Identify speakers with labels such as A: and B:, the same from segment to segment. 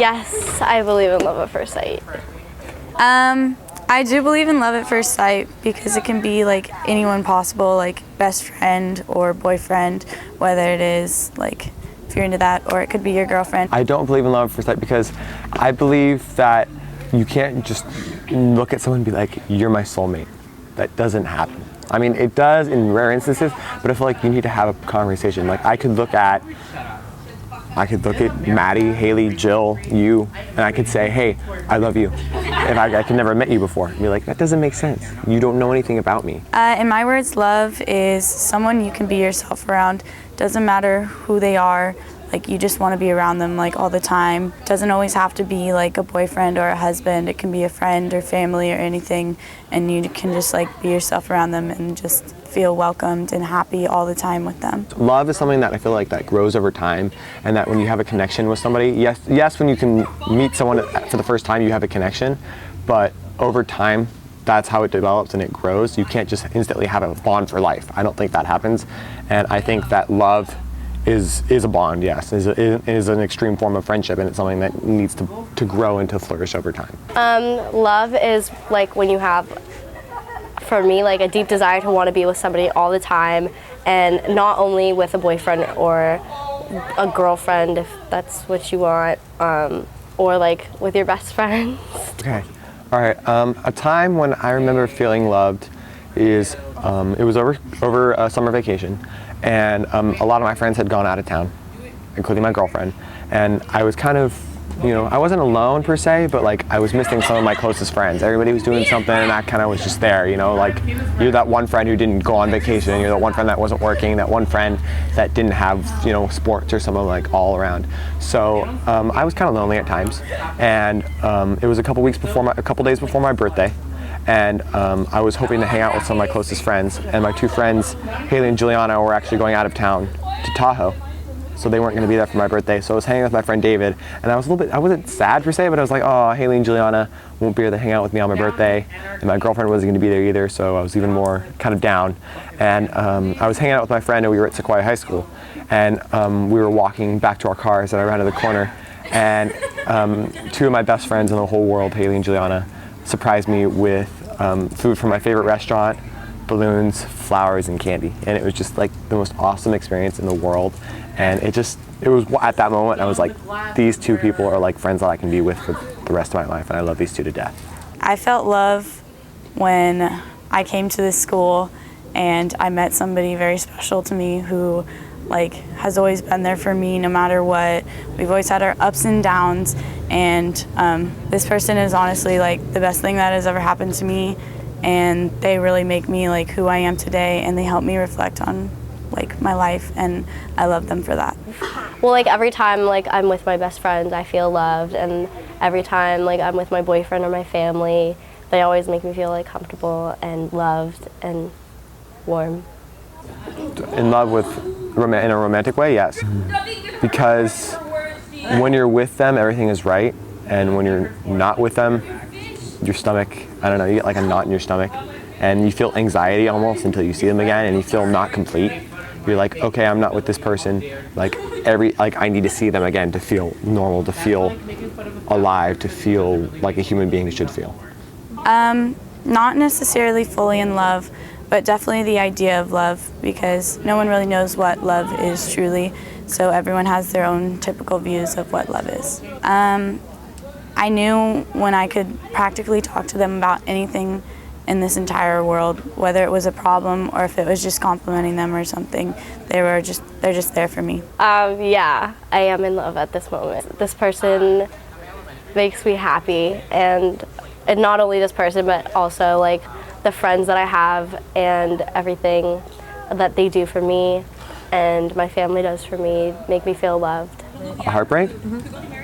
A: Yes, I believe in love at first sight.
B: I do believe in love at first sight because it can be like anyone possible, like best friend or boyfriend, whether it is like if you're into that, or it could be your girlfriend.
C: I don't believe in love at first sight because I believe that you can't just look at someone and be like, you're my soulmate. That doesn't happen. I mean, it does in rare instances, but I feel like you need to have a conversation. Like I could look at Maddie, Haley, Jill, you, and I could say, hey, I love you. If I could never have met you before. And be like, that doesn't make sense. You don't know anything about me.
B: In my words, love is someone you can be yourself around. Doesn't matter who they are. Like you just want to be around them like all the time. Doesn't always have to be like a boyfriend or a husband. It can be a friend or family or anything, and you can just like be yourself around them and just feel welcomed and happy all the time with them.
C: Love is something that I feel like that grows over time, and that when you have a connection with somebody, yes, when you can meet someone for the first time, you have a connection, but over time, that's how it develops and it grows. You can't just instantly have a bond for life. I don't think that happens, and I think that love is a bond, yes, is an extreme form of friendship, and it's something that needs to grow and to flourish over time.
A: Love is like when you have, for me, like a deep desire to want to be with somebody all the time, and not only with a boyfriend or a girlfriend, if that's what you want, or like with your best friends.
C: Okay, all right. A time when I remember feeling loved is it was over a summer vacation, and a lot of my friends had gone out of town, including my girlfriend, and I was kind of, I wasn't alone per se, but like I was missing some of my closest friends. Everybody was doing something, and I kind of was just there, like you're that one friend who didn't go on vacation, you're that one friend that wasn't working, that one friend that didn't have, sports or something like all around. So I was kind of lonely at times, and it was a couple days before my birthday, and I was hoping to hang out with some of my closest friends, and my two friends, Haley and Juliana, were actually going out of town to Tahoe. So they weren't going to be there for my birthday. So I was hanging with my friend David, and I wasn't sad per se, but I was like, oh, Haley and Juliana won't be here to hang out with me on my birthday, and my girlfriend wasn't going to be there either, so I was even more kind of down. And I was hanging out with my friend, and we were at Sequoia High School, and we were walking back to our cars, and I ran to the corner, and two of my best friends in the whole world, Haley and Juliana, surprised me with food from my favorite restaurant, balloons, flowers, and candy. And it was just like the most awesome experience in the world. And it was at that moment I was like, these two people are like friends that I can be with for the rest of my life, and I love these two to death.
B: I felt love when I came to this school and I met somebody very special to me who like has always been there for me no matter what. We've always had our ups and downs, and this person is honestly like the best thing that has ever happened to me, and they really make me like who I am today, and they help me reflect on like my life, and I love them for that.
A: Well, like every time like I'm with my best friends, I feel loved, and every time like I'm with my boyfriend or my family, they always make me feel like comfortable and loved and warm.
C: In love in a romantic way, yes. Because when you're with them, everything is right, and when you're not with them, your stomach, I don't know, you get like a knot in your stomach, and you feel anxiety almost until you see them again, and you feel not complete. You're like, okay, I'm not with this person. Like I need to see them again to feel normal, to feel alive, to feel like a human being should feel.
B: Not necessarily fully in love, but definitely the idea of love, because no one really knows what love is truly, so everyone has their own typical views of what love is. I knew when I could practically talk to them about anything in this entire world, whether it was a problem or if it was just complimenting them or something, they're just there for me.
A: Yeah, I am in love at this moment. This person makes me happy, and not only this person, but also like the friends that I have and everything that they do for me and my family does for me make me feel loved.
C: A heartbreak?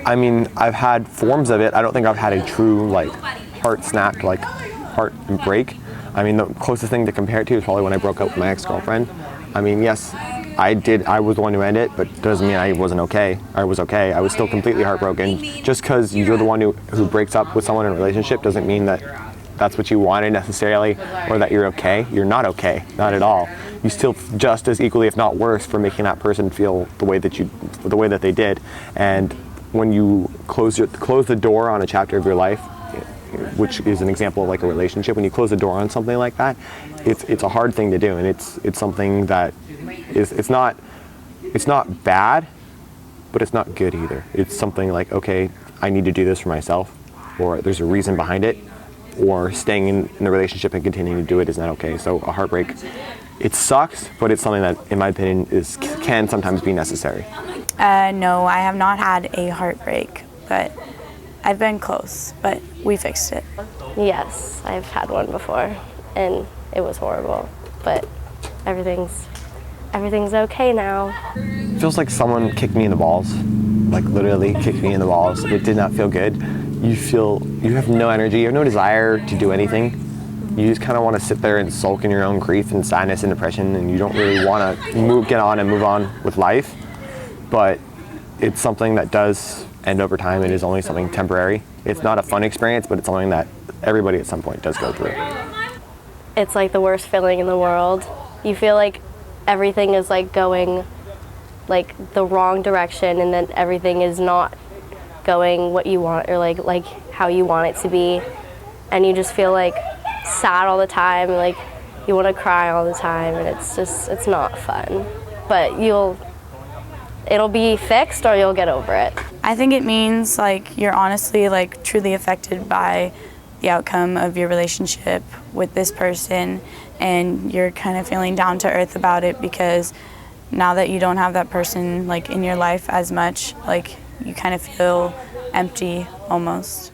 C: I mean, I've had forms of it. I don't think I've had a true like heart snapped, like heart break. I mean, the closest thing to compare it to is probably when I broke up with my ex-girlfriend. I mean, yes, I was the one who ended it, but doesn't mean I wasn't okay. I was okay. I was still completely heartbroken. Just because you're the one who breaks up with someone in a relationship doesn't mean that that's what you wanted necessarily, or that you're okay. You're not okay, not at all. You still just as equally, if not worse, for making that person feel the way that they did. And when you close the door on a chapter of your life, which is an example of like a relationship, when you close the door on something like that, it's a hard thing to do, and it's something that it's not bad, but it's not good either. It's something like, okay, I need to do this for myself, or there's a reason behind it, or staying in the relationship and continuing to do it is not okay. So a heartbreak, it sucks, but it's something that, in my opinion, can sometimes be necessary.
B: No, I have not had a heartbreak, but I've been close, but we fixed it.
A: Yes, I've had one before, and it was horrible, but everything's okay now.
C: It feels like someone kicked me in the balls, like literally kicked me in the balls. It did not feel good. You have no energy, you have no desire to do anything. You just kind of want to sit there and sulk in your own grief and sadness and depression, and you don't really want to get on and move on with life. But it's something that does end over time. It is only something temporary. It's not a fun experience, but it's something that everybody at some point does go through.
A: It's like the worst feeling in the world. You feel like everything is like going like the wrong direction, and then everything is not going what you want, or like how you want it to be, and you just feel like sad all the time, like you want to cry all the time, and it's not fun. But it'll be fixed, or you'll get over it.
B: I think it means like you're honestly like truly affected by the outcome of your relationship with this person, and you're kind of feeling down to earth about it, because now that you don't have that person like in your life as much, like you kind of feel empty almost.